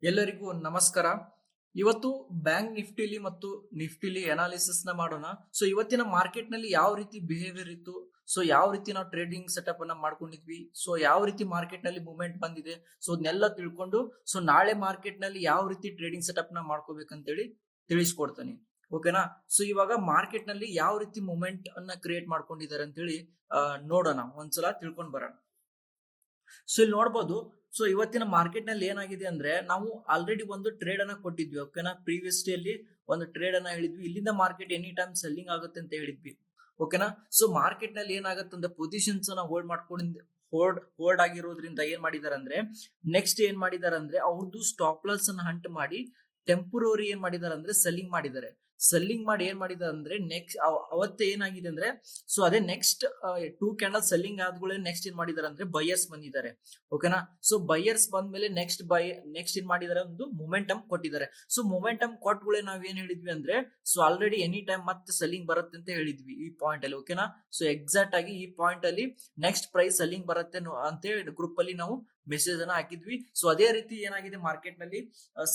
ಎಲ್ಲರಿಗೂ ನಮಸ್ಕಾರ. ಇವತ್ತು ಬ್ಯಾಂಕ್ ನಿಫ್ಟಿಲಿ ಮತ್ತು ನಿಫ್ಟಿಲಿ ಅನಾಲಿಸಿಸ್ ನ ಮಾಡೋಣ. ಸೊ ಇವತ್ತಿನ ಮಾರ್ಕೆಟ್ ನಲ್ಲಿ ಯಾವ ರೀತಿ ಬಿಹೇವಿಯರ್ ಇತ್ತು, ಸೊ ಯಾವ ರೀತಿ ನಾವು ಟ್ರೇಡಿಂಗ್ ಸೆಟಪ್ ಅನ್ನ ಮಾಡ್ಕೊಂಡಿದ್ವಿ, ಸೊ ಯಾವ ರೀತಿ ಮಾರ್ಕೆಟ್ ನಲ್ಲಿ ಮೂವ್ಮೆಂಟ್ ಬಂದಿದೆ, ಸೊ ಅದನ್ನೆಲ್ಲ ತಿಳ್ಕೊಂಡು ಸೊ ನಾಳೆ ಮಾರ್ಕೆಟ್ ನಲ್ಲಿ ಯಾವ ರೀತಿ ಟ್ರೇಡಿಂಗ್ ಸೆಟಪ್ ನ ಮಾಡ್ಕೋಬೇಕಂತೇಳಿ ತಿಳಿಸ್ಕೊಡ್ತೀನಿ. ಓಕೆನಾ? ಸೊ ಇವಾಗ ಮಾರ್ಕೆಟ್ ನಲ್ಲಿ ಯಾವ ರೀತಿ ಮೂವ್ಮೆಂಟ್ ಅನ್ನ ಕ್ರಿಯೇಟ್ ಮಾಡ್ಕೊಂಡಿದ್ದಾರೆ ಅಂತೇಳಿ ನೋಡೋಣ, ಒಂದ್ಸಲ ತಿಳ್ಕೊಂಡ್ ಬರೋಣ. ಸೊ ಇಲ್ಲಿ ನೋಡ್ಬೋದು. ಸೊ ಇವತ್ತಿನ ಮಾರ್ಕೆಟ್ ನಲ್ಲಿ ಏನಾಗಿದೆ ಅಂದ್ರೆ, ನಾವು ಆಲ್ರೆಡಿ ಒಂದು ಟ್ರೇಡ್ ಅನ್ನ ಕೊಟ್ಟಿದ್ವಿ. ಓಕೆನಾ? ಪ್ರೀವಿಯಸ್ ಡೇ ಅಲ್ಲಿ ಒಂದು ಟ್ರೇಡ್ ಅನ್ನ ಹೇಳಿದ್ವಿ. ಇಲ್ಲಿಂದ ಮಾರ್ಕೆಟ್ ಎನಿ ಟೈಮ್ ಸೆಲ್ಲಿಂಗ್ ಆಗುತ್ತೆ ಅಂತ ಹೇಳಿದ್ವಿ. ಓಕೆನಾ? ಸೊ ಮಾರ್ಕೆಟ್ ನಲ್ಲಿ ಏನಾಗುತ್ತೆ ಅಂದ್ರೆ, ಪೊಸಿಷನ್ಸ್ ಅನ್ನ ಹೋಲ್ಡ್ ಆಗಿರೋದ್ರಿಂದ ಏನ್ ಮಾಡಿದಾರೆ ಅಂದ್ರೆ, ನೆಕ್ಸ್ಟ್ ಏನ್ ಮಾಡಿದಾರೆ ಅಂದ್ರೆ, ಅವ್ರದ್ದು ಸ್ಟಾಪ್ ಲಾಸ್ ಅನ್ನ ಹಂಟ್ ಮಾಡಿ ಟೆಂಪರರಿ ಏನ್ ಮಾಡಿದಾರೆ ಅಂದ್ರೆ ಸೆಲ್ಲಿಂಗ್ ಮಾಡಿ ಏನ್ ಮಾಡಿದಾರೆ ಅಂದ್ರೆ, ನೆಕ್ಸ್ಟ್ ಅವತ್ತೇ ಏನಾಗಿದೆ ಅಂದ್ರೆ, ಸೊ ಅದೇ ನೆಕ್ಸ್ಟ್ 2 ಕ್ಯಾಂಡಲ್ ಸೆಲ್ಲಿಂಗ್ ಆದ್ಮೇಲೆ ನೆಕ್ಸ್ಟ್ ಏನ್ ಮಾಡಿದಾರೆ ಅಂದ್ರೆ ಬೈಯರ್ಸ್ ಬಂದಿದ್ದಾರೆ. ಓಕೆನಾ? ಸೊ ಬೈಯರ್ಸ್ ಬಂದ್ಮೇಲೆ ನೆಕ್ಸ್ಟ್ ಏನ್ ಮಾಡಿದಾರೆ, ಒಂದು ಮೊಮೆಂಟಮ್ ಕೊಟ್ಟಿದ್ದಾರೆ. ಸೊ ಮೊಮೆಂಟಮ್ ಕೊಟ್ಟಗಳೇ ನಾವ್ ಏನ್ ಹೇಳಿದ್ವಿ ಅಂದ್ರೆ, ಸೊ ಆಲ್ರೆಡಿ ಎನಿ ಟೈಮ್ ಮತ್ತೆ ಸೆಲ್ಲಿಂಗ್ ಬರುತ್ತೆ ಅಂತ ಹೇಳಿದ್ವಿ ಈ ಪಾಯಿಂಟ್ ಅಲ್ಲಿ. ಓಕೆನಾ? ಸೊ ಎಕ್ಸಾಕ್ಟ್ ಆಗಿ ಈ ಪಾಯಿಂಟ್ ಅಲ್ಲಿ ನೆಕ್ಸ್ಟ್ ಪ್ರೈಸ್ ಸೆಲ್ಲಿಂಗ್ ಬರುತ್ತೆ ಅಂತ ಹೇಳಿ ಗ್ರೂಪ್ ಅಲ್ಲಿ ನಾವು ಮೆಸೇಜ್ ಅನ್ನ ಹಾಕಿದ್ವಿ. ಸೊ ಅದೇ ರೀತಿ ಏನಾಗಿದೆ, ಮಾರ್ಕೆಟ್ ನಲ್ಲಿ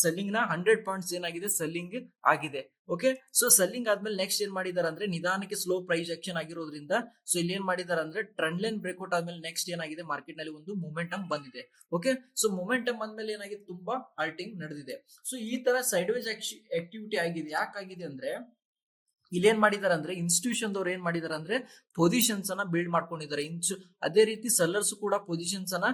ಸೆಲ್ಲಿಂಗ್ ನ 100 ಪಾಯಿಂಟ್ಸ್ ಏನಾಗಿದೆ, ಸೆಲ್ಲಿಂಗ್ ಆಗಿದೆ. ಓಕೆ? ಸೊ ಸೆಲ್ಲಿಂಗ್ ಆದ್ಮೇಲೆ ನೆಕ್ಸ್ಟ್ ಏನ್ ಮಾಡಿದಾರೆ ಅಂದ್ರೆ, ನಿಧಾನಕ್ಕೆ ಸ್ಲೋ ಪ್ರೈಸ್ ಆಕ್ಷನ್ ಆಗಿರೋದ್ರಿಂದ ಸೊ ಇಲ್ಲಿ ಏನ್ ಮಾಡಿದಾರೆ ಅಂದ್ರೆ, ಟ್ರೆಂಡ್ ಲೈನ್ ಬ್ರೇಕ್ಔಟ್ ಆದ್ಮೇಲೆ ನೆಕ್ಸ್ಟ್ ಏನಾಗಿದೆ, ಮಾರ್ಕೆಟ್ ನಲ್ಲಿ ಒಂದು ಮೊಮೆಂಟಮ್ ಬಂದಿದೆ. ಓಕೆ? ಸೊ ಮೊಮೆಂಟಮ್ ಬಂದ್ಮೇಲೆ ಏನಾಗಿದೆ, ತುಂಬಾ ಹಾಲ್ಟಿಂಗ್ ನಡೆದಿದೆ. ಸೊ ಈ ತರ ಸೈಡ್ ವೇಸ್ ಆಕ್ಟಿವಿಟಿ ಆಗಿದೆ. ಯಾಕಾಗಿದೆ ಅಂದ್ರೆ, ಇಲ್ಲಿ ಏನ್ ಮಾಡಿದಾರೆ ಅಂದ್ರೆ, ಇನ್ಸ್ಟಿಟ್ಯೂಷನ್ ದವ್ರು ಏನ್ ಮಾಡಿದಾರೆ ಅಂದ್ರೆ, ಪೊಸಿಷನ್ಸ್ ಅನ್ನ ಬಿಲ್ಡ್ ಮಾಡ್ಕೊಂಡಿದ್ದಾರೆ. ಅದೇ ರೀತಿ ಸೆಲ್ಲರ್ಸ್ ಕೂಡ ಪೊಸಿಷನ್ಸ್ ಅನ್ನ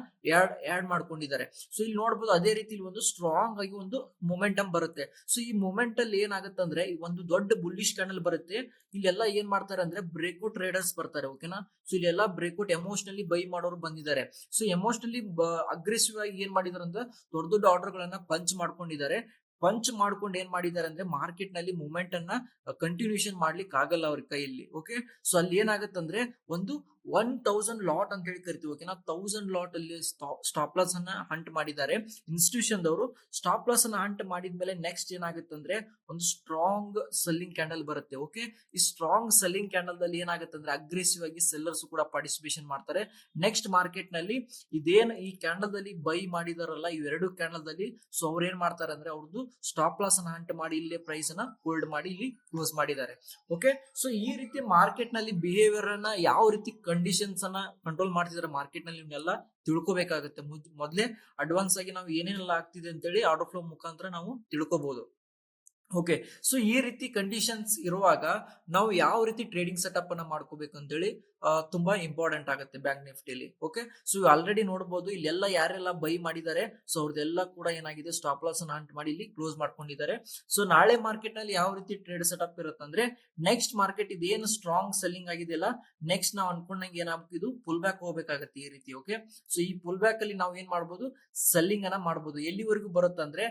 ಆಡ್ ಮಾಡ್ಕೊಂಡಿದ್ದಾರೆ. ಸೊ ಇಲ್ಲಿ ನೋಡಬಹುದು, ಅದೇ ರೀತಿ ಒಂದು ಸ್ಟ್ರಾಂಗ್ ಆಗಿ ಒಂದು ಮೊಮೆಂಟಮ್ ಬರುತ್ತೆ. ಸೊ ಈ ಮೊಮೆಂಟ್ ಅಲ್ಲಿ ಏನಾಗುತ್ತೆ ಅಂದ್ರೆ, ಒಂದು ದೊಡ್ಡ ಬುಲ್ಲಿಶ್ ಕ್ಯಾಂಡಲ್ ಬರುತ್ತೆ. ಇಲ್ಲೆಲ್ಲ ಏನ್ ಮಾಡ್ತಾರೆ ಅಂದ್ರೆ, ಬ್ರೇಕ್ಔಟ್ ಟ್ರೇಡರ್ಸ್ ಬರ್ತಾರೆ. ಓಕೆನಾ? ಸೊ ಇಲ್ಲೆಲ್ಲ ಬ್ರೇಕ್ಔಟ್ ಎಮೋಷನಲಿ ಬೈ ಮಾಡೋರು ಬಂದಿದ್ದಾರೆ. ಸೊ ಎಮೋಷನಲಿ ಅಗ್ರೆಸಿವ್ ಆಗಿ ಏನ್ ಮಾಡಿದಾರೆ ಅಂದ್ರೆ, ದೊಡ್ಡ ದೊಡ್ಡ ಆರ್ಡರ್ ಗಳನ್ನ ಪಂಚ್ ಮಾಡ್ಕೊಂಡಿದ್ದಾರೆ. ಪಂಚ್ ಮಾಡ್ಕೊಂಡು ಏನ್ ಮಾಡಿದ್ದಾರೆ ಅಂದ್ರೆ, ಮಾರ್ಕೆಟ್ ನಲ್ಲಿ ಮೂವ್ಮೆಂಟ್ ಅನ್ನ ಕಂಟಿನ್ಯೂಷನ್ ಮಾಡ್ಲಿಕ್ಕೆ ಆಗಲ್ಲ ಅವ್ರ ಕೈಯಲ್ಲಿ. ಓಕೆ? ಸೊ ಅಲ್ಲಿ ಏನಾಗುತ್ತಂದ್ರೆ, ಒಂದು 1000 ಲಾಟ್ ಅಂತ ಹೇಳಿ ಕರಿತೀವಿ. ಓಕೆನಾ? 1000 ಲಾಟ್ ಅಲ್ಲಿ ಸ್ಟಾಪ್ ಲಾಸ್ ಅನ್ನ ಹಂಟ್ ಮಾಡಿದ್ದಾರೆ ಇನ್ಸ್ಟಿಟ್ಯೂಷನ್ ದವರು. ಸ್ಟಾಪ್ ಲಾಸ್ ಅನ್ನ ಹಂಟ್ ಮಾಡಿದ್ಮೇಲೆ ನೆಕ್ಸ್ಟ್ ಏನಾಗುತ್ತೆ ಅಂದ್ರೆ, ಒಂದು ಸ್ಟ್ರಾಂಗ್ ಸೆಲ್ಲಿಂಗ್ ಕ್ಯಾಂಡಲ್ ಬರುತ್ತೆ. ಓಕೆ? ಈ ಸ್ಟ್ರಾಂಗ್ ಸೆಲ್ಲಿಂಗ್ ಕ್ಯಾಂಡಲ್ ದಲ್ಲಿ ಏನಾಗುತ್ತೆ ಅಂದ್ರೆ, ಅಗ್ರೆಸಿವ್ ಆಗಿ ಸೆಲ್ಲರ್ಸ್ ಕೂಡ ಪಾರ್ಟಿಸಿಪೇಷನ್ ಮಾಡ್ತಾರೆ. ನೆಕ್ಸ್ಟ್ ಮಾರ್ಕೆಟ್ ನಲ್ಲಿ ಇದೇನು ಈ ಕ್ಯಾಂಡಲ್ ದಲ್ಲಿ ಬೈ ಮಾಡಿದಾರಲ್ಲ, ಇವೆರಡು ಕ್ಯಾಂಡಲ್ ದಲ್ಲಿ, ಸೊ ಅವ್ರು ಏನ್ ಮಾಡ್ತಾರೆ ಅಂದ್ರೆ, ಅವ್ರದ್ದು ಸ್ಟಾಪ್ ಲಾಸ್ ಅನ್ನ ಹಂಟ್ ಮಾಡಿ ಇಲ್ಲೇ ಪ್ರೈಸ್ ಅನ್ನ ಹೋಲ್ಡ್ ಮಾಡಿ ಇಲ್ಲಿ ಕ್ಲೋಸ್ ಮಾಡಿದ್ದಾರೆ. ಓಕೆ? ಸೊ ಈ ರೀತಿ ಮಾರ್ಕೆಟ್ ನಲ್ಲಿ ಬಿಹೇವಿಯರ್ ಅನ್ನ, ಯಾವ ರೀತಿ ಕಂಡೀಷನ್ಸ್ ಅನ್ನ ಕಂಟ್ರೋಲ್ ಮಾಡ್ತಿದ್ದಾರೆ ಮಾರ್ಕೆಟ್ ನಲ್ಲಿ, ಇವನ್ನೆಲ್ಲ ತಿಳ್ಕೊಬೇಕಾಗುತ್ತೆ. ಮೊದ್ಲೇ ಅಡ್ವಾನ್ಸ್ ಆಗಿ ನಾವು ಏನೇನೆಲ್ಲ ಆಗ್ತಿದೆ ಅಂತೇಳಿ ಆರ್ಡರ್ ಫ್ಲೋ ಮುಖಾಂತರ ನಾವು ತಿಳ್ಕೊಬಹುದು. ಓಕೆ? ಸೊ ಈ ರೀತಿ ಕಂಡೀಷನ್ಸ್ ಇರುವಾಗ ನಾವು ಯಾವ ರೀತಿ ಟ್ರೇಡಿಂಗ್ ಸೆಟಪ್ ಅನ್ನ ಮಾಡ್ಕೋಬೇಕು ಅಂತೇಳಿ ತುಂಬಾ ಇಂಪಾರ್ಟೆಂಟ್ ಆಗುತ್ತೆ ಬ್ಯಾಂಕ್ ನಿಫ್ಟಿಲಿ. ಓಕೆ? ಸೊ ಆಲ್ರೆಡಿ ನೋಡಬಹುದು, ಇಲ್ಲೆಲ್ಲ ಯಾರೆಲ್ಲ ಬೈ ಮಾಡಿದ್ದಾರೆ, ಸೊ ಅವ್ರದೆಲ್ಲ ಕೂಡ ಏನಾಗಿದೆ, ಸ್ಟಾಪ್ ಲಾಸ್ ಅನ್ನ ಹಂಟ್ ಮಾಡಿ ಇಲ್ಲಿ ಕ್ಲೋಸ್ ಮಾಡ್ಕೊಂಡಿದ್ದಾರೆ. ಸೊ ನಾಳೆ ಮಾರ್ಕೆಟ್ ನಲ್ಲಿ ಯಾವ ರೀತಿ ಟ್ರೇಡ್ ಸೆಟಪ್ ಇರುತ್ತೆ ಅಂದ್ರೆ, ನೆಕ್ಸ್ಟ್ ಮಾರ್ಕೆಟ್ ಇದೇನು ಸ್ಟ್ರಾಂಗ್ ಸೆಲ್ಲಿಂಗ್ ಆಗಿದೆಯಲ್ಲ, ನೆಕ್ಸ್ಟ್ ನಾವು ಅನ್ಕೊಂಡಂಗೆ ಏನಾಗಬೇಕು, ಇದು ಪುಲ್ ಬ್ಯಾಕ್ ಹೋಗ್ಬೇಕಾಗತ್ತೆ ಈ ರೀತಿ. ಓಕೆ? ಸೊ ಈ ಪುಲ್ ಬ್ಯಾಕ್ ಅಲ್ಲಿ ನಾವು ಏನ್ ಮಾಡಬಹುದು, ಸೆಲ್ಲಿಂಗ್ ಅನ್ನ ಮಾಡಬಹುದು. ಎಲ್ಲಿವರೆಗೂ ಬರುತ್ತೆ ಅಂದ್ರೆ,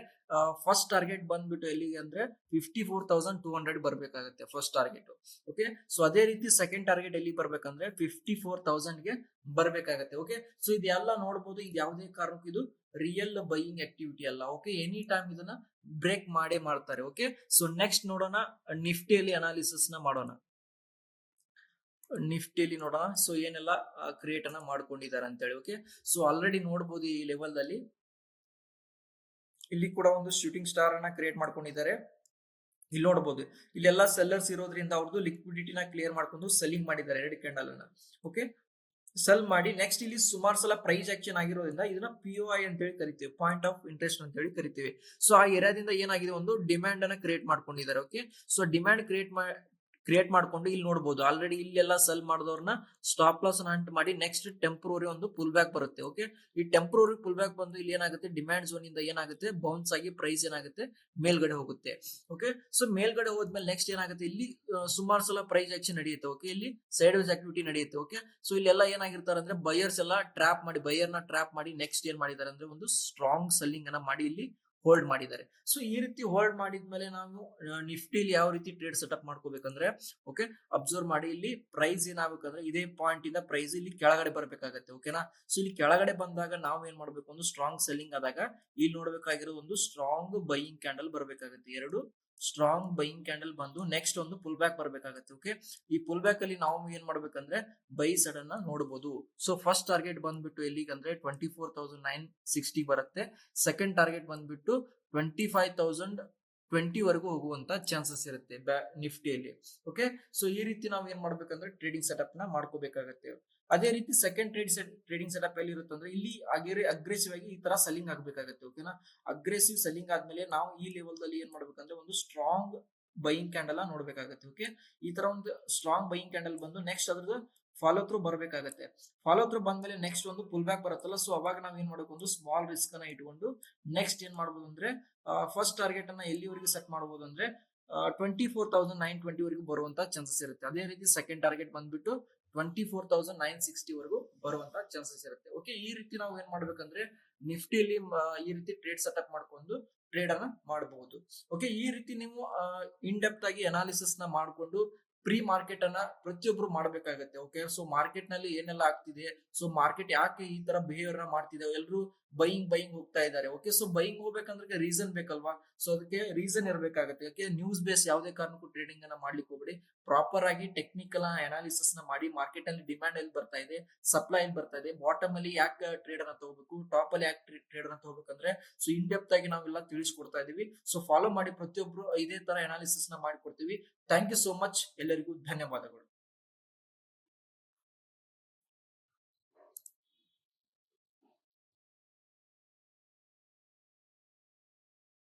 ಫಸ್ಟ್ ಟಾರ್ಗೆಟ್ ಬಂದ್ಬಿಟ್ಟು ಎಲ್ಲಿಗೆ ಅಂದ್ರೆ 54,200 ಬರ್ಬೇಕಾಗತ್ತೆ ಫಸ್ಟ್ ಟಾರ್ಗೆಟ್. ಓಕೆ? ಸೊ ಅದೇ ರೀತಿ ಸೆಕೆಂಡ್ ಟಾರ್ಗೆಟ್ ಎಲ್ಲಿ ಬರ್ಬೇಕಂದ್ರೆ 54,000 ಗೆ ಬರ್ಬೇಕಾಗತ್ತೆ. ಓಕೆ? ಸೊ ಇದೆಲ್ಲ ನೋಡಬಹುದು, ಇದು ಯಾವುದೇ ಕಾರಣಕ್ಕೂ ಇದು ರಿಯಲ್ ಬೈಯಿಂಗ್ ಆಕ್ಟಿವಿಟಿ ಅಲ್ಲ. ಓಕೆ? ಎನಿ ಟೈಮ್ ಇದನ್ನ ಬ್ರೇಕ್ ಮಾಡೇ ಮಾಡ್ತಾರೆ. ಓಕೆ? ಸೊ ನೆಕ್ಸ್ಟ್ ನೋಡೋಣ, ನಿಫ್ಟಿಯಲ್ಲಿ ಅನಾಲಿಸಿಸ್ ನ ಮಾಡೋಣ. ನಿಫ್ಟಿಯಲ್ಲಿ ನೋಡೋಣ, ಸೊ ಏನೆಲ್ಲ ಕ್ರಿಯೇಟ್ ಅನ್ನ ಮಾಡ್ಕೊಂಡಿದ್ದಾರೆ ಅಂತ ಹೇಳಿ. ಓಕೆ? ಸೊ ಆಲ್ರೆಡಿ ನೋಡಬಹುದು, ಈ ಲೆವೆಲ್ ದಲ್ಲಿ ಇಲ್ಲಿ ಕೂಡ ಒಂದು ಶೂಟಿಂಗ್ ಸ್ಟಾರ್ ಅನ್ನ ಕ್ರಿಯೇಟ್ ಮಾಡ್ಕೊಂಡಿದ್ದಾರೆ. ಇಲ್ಲಿ ನೋಡಬಹುದು, ಇಲ್ಲೆಲ್ಲ ಸೆಲ್ಲರ್ಸ್ ಇರೋದ್ರಿಂದ ಅವ್ರದ್ದು ಲಿಕ್ವಿಡಿಟಿನ ಕ್ಲಿಯರ್ ಮಾಡ್ಕೊಂಡು ಸೆಲ್ಲಿಂಗ್ ಮಾಡಿದ್ದಾರೆ ಎರಡು ಕ್ಯಾಂಡಲ್ ಅನ್ನ. ಓಕೆ? ಸೆಲ್ ಮಾಡಿ ನೆಕ್ಸ್ಟ್ ಇಲ್ಲಿ ಸುಮಾರು ಸಲ ಪ್ರೈಸ್ ಆಕ್ಷನ್ ಆಗಿರೋದ್ರಿಂದ ಇದನ್ನ POI ಅಂತ ಹೇಳಿ ಕರಿತೀವಿ, ಪಾಯಿಂಟ್ ಆಫ್ ಇಂಟ್ರೆಸ್ಟ್ ಅಂತ ಹೇಳಿ ಕರಿತೀವಿ. ಸೊ ಆ ಏರಿಯಾದಿಂದ ಏನಾಗಿದೆ, ಒಂದು ಡಿಮ್ಯಾಂಡ್ ಅನ್ನ ಕ್ರಿಯೇಟ್ ಮಾಡ್ಕೊಂಡಿದ್ದಾರೆ. ಓಕೆ? ಸೊ ಡಿಮ್ಯಾಂಡ್ ಕ್ರಿಯೇಟ್ ಮಾಡ್ಕೊಂಡು ಇಲ್ಲಿ ನೋಡಬಹುದು, ಆಲ್ರೆಡಿ ಇಲ್ಲೆಲ್ಲ ಸೆಲ್ ಮಾಡಿದವ್ರನ್ನ ಸ್ಟಾಪ್ ಲಾಸ್ ಹಂಟ್ ಮಾಡಿ ನೆಕ್ಸ್ಟ್ ಟೆಂಪರರಿ ಒಂದು ಪುಲ್ ಬ್ಯಾಕ್ ಬರುತ್ತೆ. ಓಕೆ? ಈ ಟೆಂಪರರಿ ಪುಲ್ ಬ್ಯಾಕ್ ಬಂದು ಇಲ್ಲಿ ಏನಾಗುತ್ತೆ, ಡಿಮ್ಯಾಂಡ್ ಝೋನ್ ಇಂದ ಏನಾಗುತ್ತೆ, ಬೌನ್ಸ್ ಆಗಿ ಪ್ರೈಸ್ ಏನಾಗುತ್ತೆ, ಮೇಲ್ಗಡೆ ಹೋಗುತ್ತೆ. ಓಕೆ? ಸೊ ಮೇಲ್ಗಡೆ ಹೋದ್ಮೇಲೆ ನೆಕ್ಸ್ಟ್ ಏನಾಗುತ್ತೆ, ಇಲ್ಲಿ ಸುಮಾರು ಸಲ ಪ್ರೈಸ್ ಆಕ್ಷನ್ ನಡೆಯುತ್ತೆ. ಓಕೆ? ಇಲ್ಲಿ ಸೈಡ್ ವೇಸ್ ಆಕ್ಟಿವಿಟಿ ನಡೆಯುತ್ತೆ. ಓಕೆ? ಸೊ ಇಲ್ಲೆಲ್ಲ ಏನಾಗಿರ್ತಾರೆ ಅಂದ್ರೆ, ಬೈಯರ್ಸ್ ಎಲ್ಲ ಬೈಯರ್ನ ಟ್ರ್ಯಾಪ್ ಮಾಡಿ ನೆಕ್ಸ್ಟ್ ಏನ್ ಮಾಡಿದ್ದಾರೆ ಅಂದ್ರೆ, ಒಂದು ಸ್ಟ್ರಾಂಗ್ ಸೆಲ್ಲಿಂಗ್ ಅನ್ನ ಮಾಡಿ ಇಲ್ಲಿ ಹೋಲ್ಡ್ ಮಾಡಿದ್ದಾರೆ. ಸೊ ಈ ರೀತಿ ಹೋಲ್ಡ್ ಮಾಡಿದ್ಮೇಲೆ ನಾವು ನಿಫ್ಟಿಲಿ ಯಾವ ರೀತಿ ಟ್ರೇಡ್ ಸೆಟಪ್ ಮಾಡ್ಕೋಬೇಕಂದ್ರೆ, ಓಕೆ, ಅಬ್ಸರ್ವ್ ಮಾಡಿ, ಇಲ್ಲಿ ಪ್ರೈಸ್ ಏನಾಗಬೇಕಂದ್ರೆ, ಇದೇ ಪಾಯಿಂಟ್ ಇಂದ ಪ್ರೈಸ್ ಇಲ್ಲಿ ಕೆಳಗಡೆ ಬರ್ಬೇಕಾಗತ್ತೆ. ಓಕೆನಾ? ಸೊ ಇಲ್ಲಿ ಕೆಳಗಡೆ ಬಂದಾಗ ನಾವು ಏನ್ ಮಾಡ್ಬೇಕು, ಒಂದು ಸ್ಟ್ರಾಂಗ್ ಸೆಲ್ಲಿಂಗ್ ಆದಾಗ ಇಲ್ಲಿ ನೋಡ್ಬೇಕಾಗಿರೋ ಒಂದು ಸ್ಟ್ರಾಂಗ್ ಬೈಯಿಂಗ್ ಕ್ಯಾಂಡಲ್ ಬರ್ಬೇಕಾಗತ್ತೆ. ಎರಡು ಸ್ಟ್ರಾಂಗ್ ಬೈಯಿಂಗ್ ಕ್ಯಾಂಡಲ್ ಬಂದು ನೆಕ್ಸ್ಟ್ ಒಂದು ಪುಲ್ ಬ್ಯಾಕ್ ಬರಬೇಕಾಗುತ್ತೆ. ಓಕೆ, ಈ ಪುಲ್ ಬ್ಯಾಕ್ ಅಲ್ಲಿ ನಾವು ಏನ್ ಮಾಡ್ಬೇಕಂದ್ರೆ ಬೈ ಸೈಡ್ ಅನ್ನ ನೋಡಬಹುದು. ಸೊ ಫಸ್ಟ್ ಟಾರ್ಗೆಟ್ ಬಂದ್ಬಿಟ್ಟು ಎಲ್ಲಿಗಂದ್ರೆ 24,960 ಬರುತ್ತೆ. ಸೆಕೆಂಡ್ ಟಾರ್ಗೆಟ್ ಬಂದ್ಬಿಟ್ಟು 25,020 ವರೆಗೂ ಹೋಗುವಂತ ಚಾನ್ಸಸ್ ಇರುತ್ತೆ ನಿಫ್ಟಿಯಲ್ಲಿ. ಓಕೆ, ಸೊ ಈ ರೀತಿ ನಾವು ಏನ್ ಮಾಡ್ಬೇಕಂದ್ರೆ ಟ್ರೇಡಿಂಗ್ ಸೆಟಪ್ ನ ಮಾಡ್ಕೋಬೇಕಾಗತ್ತೆ. ಅದೇ ರೀತಿ ಸೆಕೆಂಡ್ ಟ್ರೇಡಿಂಗ್ ಸೆಟಪ್ ಎಲ್ಲಿ ಇರುತ್ತೆ ಅಂದ್ರೆ ಇಲ್ಲಿ ಅಗ್ರೆಸಿವ್ ಆಗಿ ಈ ತರ ಸೆಲ್ಲಿಂಗ್ ಆಗ್ಬೇಕಾಗತ್ತೆ. ಓಕೆನಾ, ಅಗ್ರೆಸಿವ್ ಸೆಲ್ಲಿಂಗ್ ಆದ್ಮೇಲೆ ನಾವು ಈ ಲೆವೆಲ್ ಅಲ್ಲಿ ಏನ್ ಮಾಡ್ಬೇಕಂದ್ರೆ ಒಂದು ಸ್ಟ್ರಾಂಗ್ ಬೈಯಿಂಗ್ ಕ್ಯಾಂಡಲ್ ನೋಡ್ಬೇಕಾಗತ್ತೆ. ಓಕೆ, ಈ ತರ ಒಂದು ಸ್ಟ್ರಾಂಗ್ ಬೈಯಿಂಗ್ ಕ್ಯಾಂಡಲ್ ಬಂದು ನೆಕ್ಸ್ಟ್ ಅದ್ರದ್ದು ಫಾಲೋ ಥ್ರೂ ಬರ್ಬೇಕಾಗತ್ತೆ. ಫಾಲೋ ಥ್ರೂ ಬಂದ್ಮೇಲೆ ನೆಕ್ಸ್ಟ್ ಒಂದು ಪುಲ್ ಬ್ಯಾಕ್ ಬರುತ್ತಲ್ಲ, ಸೊ ಅವಾಗ ನಾವ್ ಏನ್ ಮಾಡ್ಬೇಕು, ಒಂದು ಸ್ಮಾಲ್ ರಿಸ್ಕ್ ಅನ್ನ ಇಟ್ಕೊಂಡು ನೆಕ್ಸ್ಟ್ ಏನ್ ಮಾಡ್ಬೋದು ಅಂದ್ರೆ ಫಸ್ಟ್ ಟಾರ್ಗೆಟ್ ಅನ್ನ ಎಲ್ಲಿವರೆಗೂ ಸೆಟ್ ಮಾಡಬಹುದು ಅಂದ್ರೆ 24,920 ವರೆಗೂ ಬರುವಂತ ಚಾನ್ಸಸ್ ಇರುತ್ತೆ. ಅದೇ ರೀತಿ ಸೆಕೆಂಡ್ ಟಾರ್ಗೆಟ್ ಬಂದ್ಬಿಟ್ಟು 24,960 ವರೆಗೂ ಬರುವಂತ ಚಾನ್ಸಸ್ ಇರುತ್ತೆ. ಓಕೆ, ಈ ರೀತಿ ನಾವು ಏನ್ ಮಾಡ್ಬೇಕಂದ್ರೆ ನಿಫ್ಟಿಲಿ ಈ ರೀತಿ ಟ್ರೇಡ್ ಸೆಟಪ್ ಮಾಡ್ಕೊಂಡು ಟ್ರೇಡ್ ಅನ್ನ ಮಾಡಬಹುದು. ಓಕೆ, ಈ ರೀತಿ ನೀವು ಇನ್ ಡೆಪ್ತ್ ಆಗಿ ಅನಾಲಿಸಿಸ್ ನ ಮಾಡ್ಕೊಂಡು ಪ್ರೀ ಮಾರ್ಕೆಟ್ ಅನ್ನ ಪ್ರತಿಯೊಬ್ರು ಮಾಡ್ಬೇಕಾಗತ್ತೆ. ಓಕೆ, ಸೊ ಮಾರ್ಕೆಟ್ ನಲ್ಲಿ ಏನೆಲ್ಲ ಆಗ್ತಿದೆ, ಸೊ ಮಾರ್ಕೆಟ್ ಯಾಕೆ ಈ ತರ ಬಿಹೇವಿಯರ್ ಮಾಡ್ತಿದೆ, ಎಲ್ಲರೂ ಬೈಯಿಂಗ್ ಹೋಗ್ತಾ ಇದ್ದಾರೆ. ಓಕೆ, ಸೊ ಬೈಯಿಂಗ್ ಹೋಗ್ಬೇಕಂದ್ರೆ ರೀಸನ್ ಬೇಕಲ್ವಾ, ಸೊ ಅದಕ್ಕೆ ರೀಸನ್ ಇರಬೇಕಾಗತ್ತೆ. ಓಕೆ, ನ್ಯೂಸ್ ಬೇಸ್ ಯಾವುದೇ ಕಾರಣಕ್ಕೂ ಟ್ರೇಡಿಂಗ್ ಅನ್ನ ಮಾಡ್ಲಿಕ್ಕೆ ಹೋಗ್ಬೇಡಿ. ಪ್ರಾಪರ್ ಆಗಿ ಟೆಕ್ನಿಕಲ್ ಅನಾಲಿಸಿಸ್ ನ ಮಾಡಿ ಮಾರ್ಕೆಟ್ ಅಲ್ಲಿ ಡಿಮ್ಯಾಂಡ್ ಎಲ್ಲಿ ಬರ್ತಾ ಇದೆ, ಸಪ್ಲೈ ಎಲ್ಲಿ ಬರ್ತಾ ಇದೆ, ಬಾಟಮ್ ಅಲ್ಲಿ ಯಾಕೆ ಟ್ರೇಡ್ ಅನ್ನ ತಗೋಬೇಕು, ಟಾಪ್ ಅಲ್ಲಿ ಯಾಕೆ ಟ್ರೇಡ್ ಅನ್ನ ತಗೋಬೇಕಂದ್ರೆ ಸೊ ಇನ್ ಡೆಪ್ತ್ ಆಗಿ ನಾವೆಲ್ಲ ತಿಳಿಸ್ಕೊಡ್ತಾ ಇದೀವಿ. ಸೊ ಫಾಲೋ ಮಾಡಿ, ಪ್ರತಿಯೊಬ್ರು ಇದೇ ತರ ಅನಾಲಿಸಿಸ್ ನ ಮಾಡಿಕೊಡ್ತೀವಿ. ಥ್ಯಾಂಕ್ ಯು ಸೋ ಮಚ್, ಎಲ್ಲರಿಗೂ ಧನ್ಯವಾದಗಳು.